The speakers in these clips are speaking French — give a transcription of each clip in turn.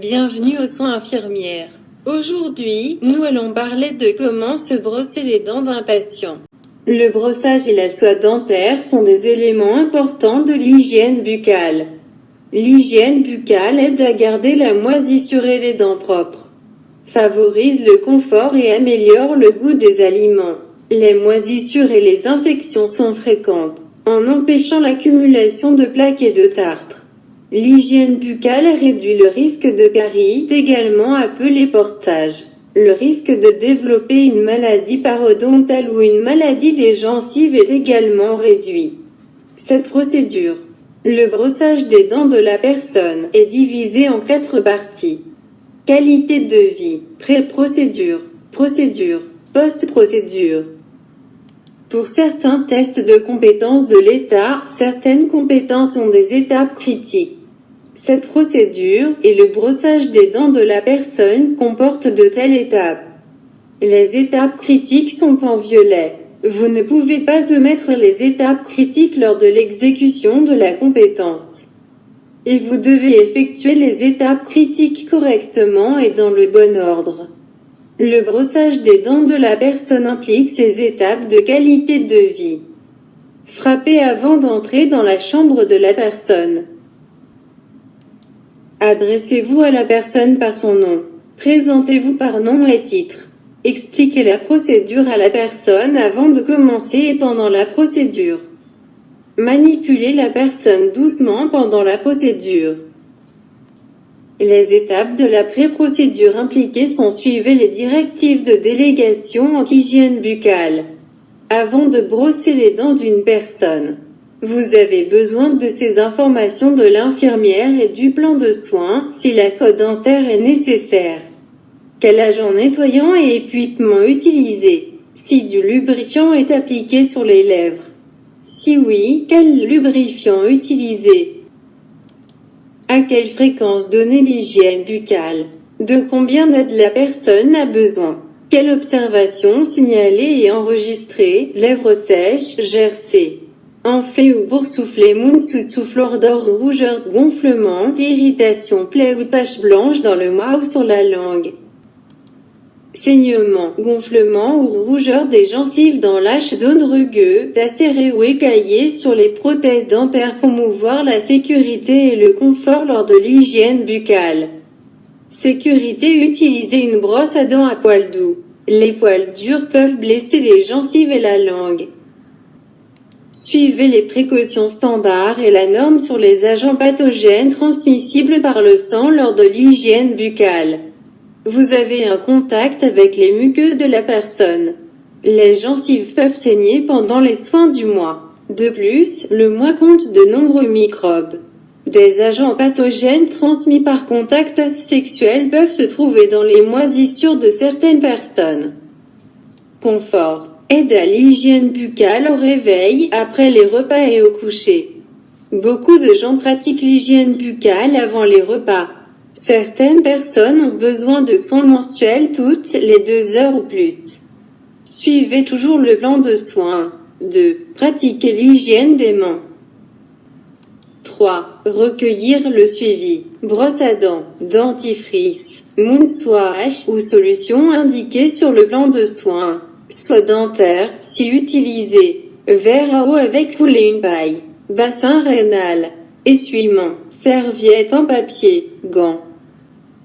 Bienvenue aux soins infirmières. Aujourd'hui, nous allons parler de comment se brosser les dents d'un patient. Le brossage et la soie dentaire sont des éléments importants de l'hygiène buccale. L'hygiène buccale aide à garder la moisissure et les dents propres, favorise le confort et améliore le goût des aliments. Les moisissures et les infections sont fréquentes, en empêchant l'accumulation de plaques et de tartre. L'hygiène buccale réduit le risque de carie, également appelé portage. Le risque de développer une maladie parodontale ou une maladie des gencives est également réduit. Cette procédure, le brossage des dents de la personne, est divisée en 4 parties. Qualité de vie, pré-procédure, procédure, post-procédure. Pour certains tests de compétences de l'État, certaines compétences ont des étapes critiques. Cette procédure, et le brossage des dents de la personne, comporte de telles étapes. Les étapes critiques sont en violet. Vous ne pouvez pas omettre les étapes critiques lors de l'exécution de la compétence. Et vous devez effectuer les étapes critiques correctement et dans le bon ordre. Le brossage des dents de la personne implique ces étapes de qualité de vie. Frappez avant d'entrer dans la chambre de la personne. Adressez-vous à la personne par son nom. Présentez-vous par nom et titre. Expliquez la procédure à la personne avant de commencer et pendant la procédure. Manipulez la personne doucement pendant la procédure. Les étapes de la pré-procédure impliquées sont suivez les directives de délégation en hygiène buccale. Avant de brosser les dents d'une personne, vous avez besoin de ces informations de l'infirmière et du plan de soins, si la soie dentaire est nécessaire. Quel agent nettoyant et équipement utiliser? Si du lubrifiant est appliqué sur les lèvres. Si oui, quel lubrifiant utiliser? À quelle fréquence donner l'hygiène buccale? De combien d'aide la personne a besoin? Quelle observation signaler et enregistrer? Lèvres sèches, gercées, enflées ou boursouflées, mousse ou souffleur d'or ou rougeur, gonflement, irritation, plaie ou tache blanche dans le mois ou sur la langue. Saignement, gonflement ou rougeur des gencives dans l'âche, zone rugueuse, acérée ou écaillée sur les prothèses dentaires. Promouvoir la sécurité et le confort lors de l'hygiène buccale. Sécurité, utiliser une brosse à dents à poils doux. Les poils durs peuvent blesser les gencives et la langue. Suivez les précautions standards et la norme sur les agents pathogènes transmissibles par le sang lors de l'hygiène buccale. Vous avez un contact avec les muqueuses de la personne. Les gencives peuvent saigner pendant les soins du mois. De plus, le mois compte de nombreux microbes. Des agents pathogènes transmis par contact sexuel peuvent se trouver dans les moisissures de certaines personnes. Confort. Aide à l'hygiène buccale au réveil, après les repas et au coucher. Beaucoup de gens pratiquent l'hygiène buccale avant les repas. Certaines personnes ont besoin de soins mensuels toutes les 2 heures ou plus. Suivez toujours le plan de soins. 2. Pratiquer l'hygiène des mains. 3. Recueillir le suivi. Brosse à dents, dentifrice, mouchoir ou solution indiquée sur le plan de soins. Soie dentaire, si utilisé. Verre à eau avec coulé une paille. Bassin rénal. Essuie-mains. Serviettes en papier. Gants.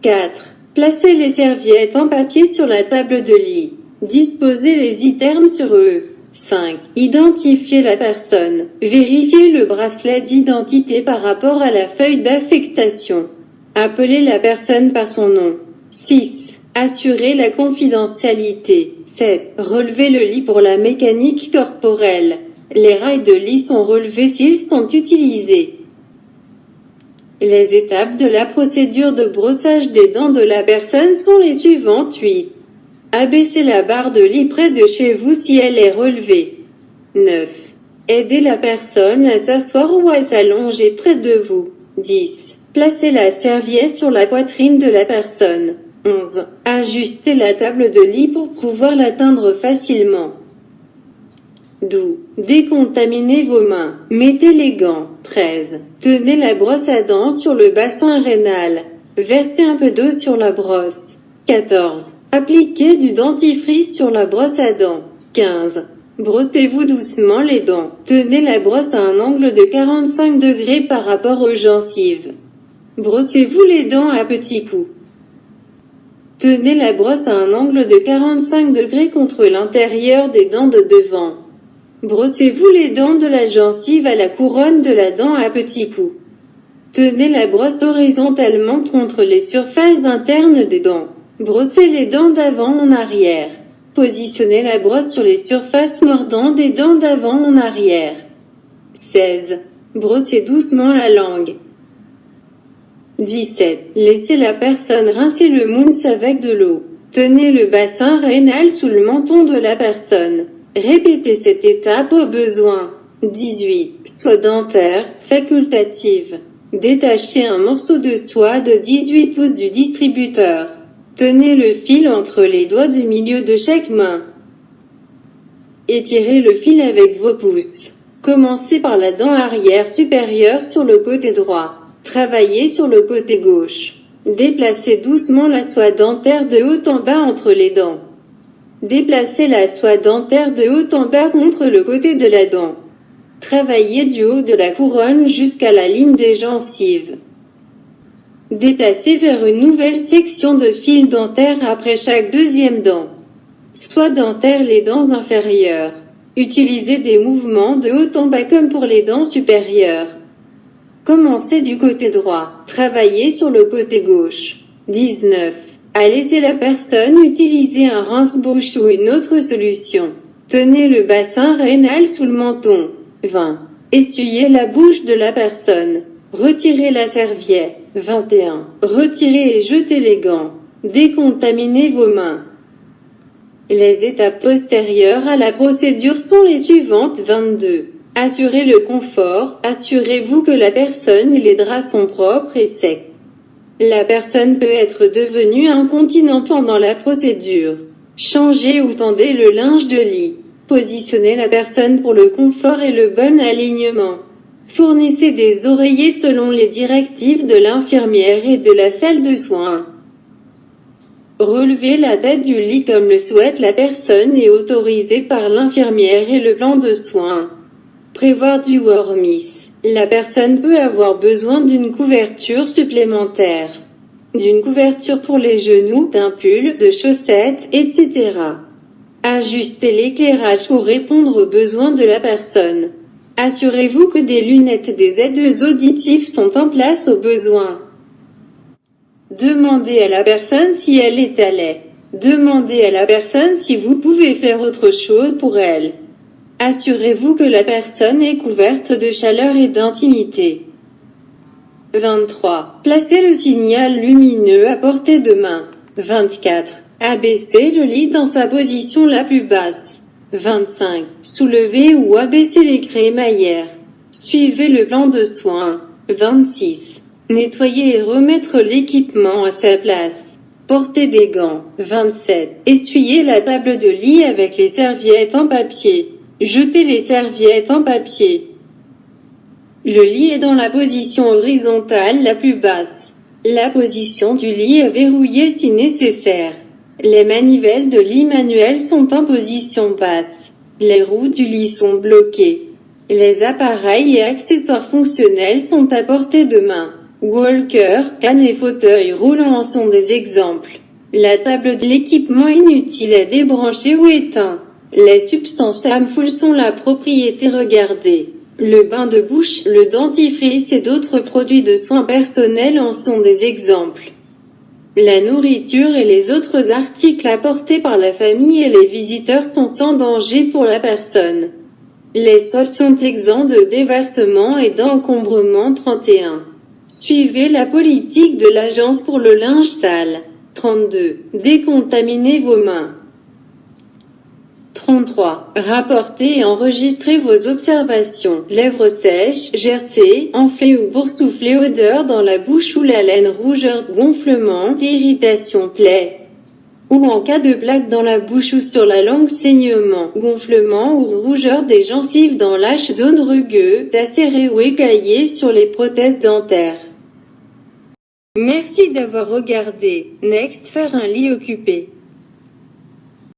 4. Placez les serviettes en papier sur la table de lit. Disposez les items sur eux. 5. Identifiez la personne. Vérifiez le bracelet d'identité par rapport à la feuille d'affectation. Appelez la personne par son nom. 6. Assurez la confidentialité. 7. Relevez le lit pour la mécanique corporelle. Les rails de lit sont relevés s'ils sont utilisés. Les étapes de la procédure de brossage des dents de la personne sont les suivantes. 8. Abaissez la barre de lit près de chez vous si elle est relevée. 9. Aidez la personne à s'asseoir ou à s'allonger près de vous. 10. Placez la serviette sur la poitrine de la personne. 11. Ajustez la table de lit pour pouvoir l'atteindre facilement. 12. Décontaminez vos mains. Mettez les gants. 13. Tenez la brosse à dents sur le bassin rénal. Versez un peu d'eau sur la brosse. 14. Appliquez du dentifrice sur la brosse à dents. 15. Brossez-vous doucement les dents. Tenez la brosse à un angle de 45 degrés par rapport aux gencives. Brossez-vous les dents à petits coups. Tenez la brosse à un angle de 45 degrés contre l'intérieur des dents de devant. Brossez-vous les dents de la gencive à la couronne de la dent à petits coups. Tenez la brosse horizontalement contre les surfaces internes des dents. Brossez les dents d'avant en arrière. Positionnez la brosse sur les surfaces mordantes des dents d'avant en arrière. 16. Brossez doucement la langue. 17. Laissez la personne rincer le mousse avec de l'eau. Tenez le bassin rénal sous le menton de la personne. Répétez cette étape au besoin. 18. Soie dentaire, facultative. Détachez un morceau de soie de 18 pouces du distributeur. Tenez le fil entre les doigts du milieu de chaque main. Étirez le fil avec vos pouces. Commencez par la dent arrière supérieure sur le côté droit. Travaillez sur le côté gauche. Déplacez doucement la soie dentaire de haut en bas entre les dents. Déplacez la soie dentaire de haut en bas contre le côté de la dent. Travaillez du haut de la couronne jusqu'à la ligne des gencives. Déplacez vers une nouvelle section de fil dentaire après chaque deuxième dent. Soie dentaire les dents inférieures. Utilisez des mouvements de haut en bas comme pour les dents supérieures. Commencez du côté droit. Travaillez sur le côté gauche. 19. À laisser la personne utiliser un rince-bouche ou une autre solution. Tenez le bassin rénal sous le menton. 20. Essuyez la bouche de la personne. Retirez la serviette. 21. Retirez et jetez les gants. Décontaminez vos mains. Les étapes postérieures à la procédure sont les suivantes. 22. Assurez le confort. Assurez-vous que la personne et les draps sont propres et secs. La personne peut être devenue incontinent pendant la procédure. Changez ou tendez le linge de lit. Positionnez la personne pour le confort et le bon alignement. Fournissez des oreillers selon les directives de l'infirmière et de la salle de soins. Relevez la tête du lit comme le souhaite la personne et autorisé par l'infirmière et le plan de soins. Prévoir du warmis. La personne peut avoir besoin d'une couverture supplémentaire. D'une couverture pour les genoux, d'un pull, de chaussettes, etc. Ajustez l'éclairage pour répondre aux besoins de la personne. Assurez-vous que des lunettes et des aides auditives sont en place au besoin. Demandez à la personne si elle est à l'aise. Demandez à la personne si vous pouvez faire autre chose pour elle. Assurez-vous que la personne est couverte de chaleur et d'intimité. 23. Placez le signal lumineux à portée de main. 24. Abaissez le lit dans sa position la plus basse. 25. Soulevez ou abaissez les crémaillères. Suivez le plan de soins. 26. Nettoyer et remettre l'équipement à sa place. Portez des gants. 27. Essuyez la table de lit avec les serviettes en papier. Jetez les serviettes en papier. Le lit est dans la position horizontale la plus basse. La position du lit est verrouillée si nécessaire. Les manivelles de lit manuel sont en position basse. Les roues du lit sont bloquées. Les appareils et accessoires fonctionnels sont à portée de main. Walker, canne et fauteuil roulant en sont des exemples. La table de l'équipement inutile est débranchée ou éteinte. Les substances harmful sont la propriété regardée. Le bain de bouche, le dentifrice et d'autres produits de soins personnels en sont des exemples. La nourriture et les autres articles apportés par la famille et les visiteurs sont sans danger pour la personne. Les sols sont exempts de déversement et d'encombrement. 31. Suivez la politique de l'agence pour le linge sale. 32. Décontaminez vos mains. 33. Rapportez et enregistrez vos observations. Lèvres sèches, gercées, enflées ou boursouflées, odeur dans la bouche ou la laine, rougeur, gonflement, irritation, plaie. Ou en cas de plaque dans la bouche ou sur la langue, saignement, gonflement ou rougeur des gencives dans l'âche, zone rugueuse, acérée ou écaillée sur les prothèses dentaires. Merci d'avoir regardé. Next, faire un lit occupé.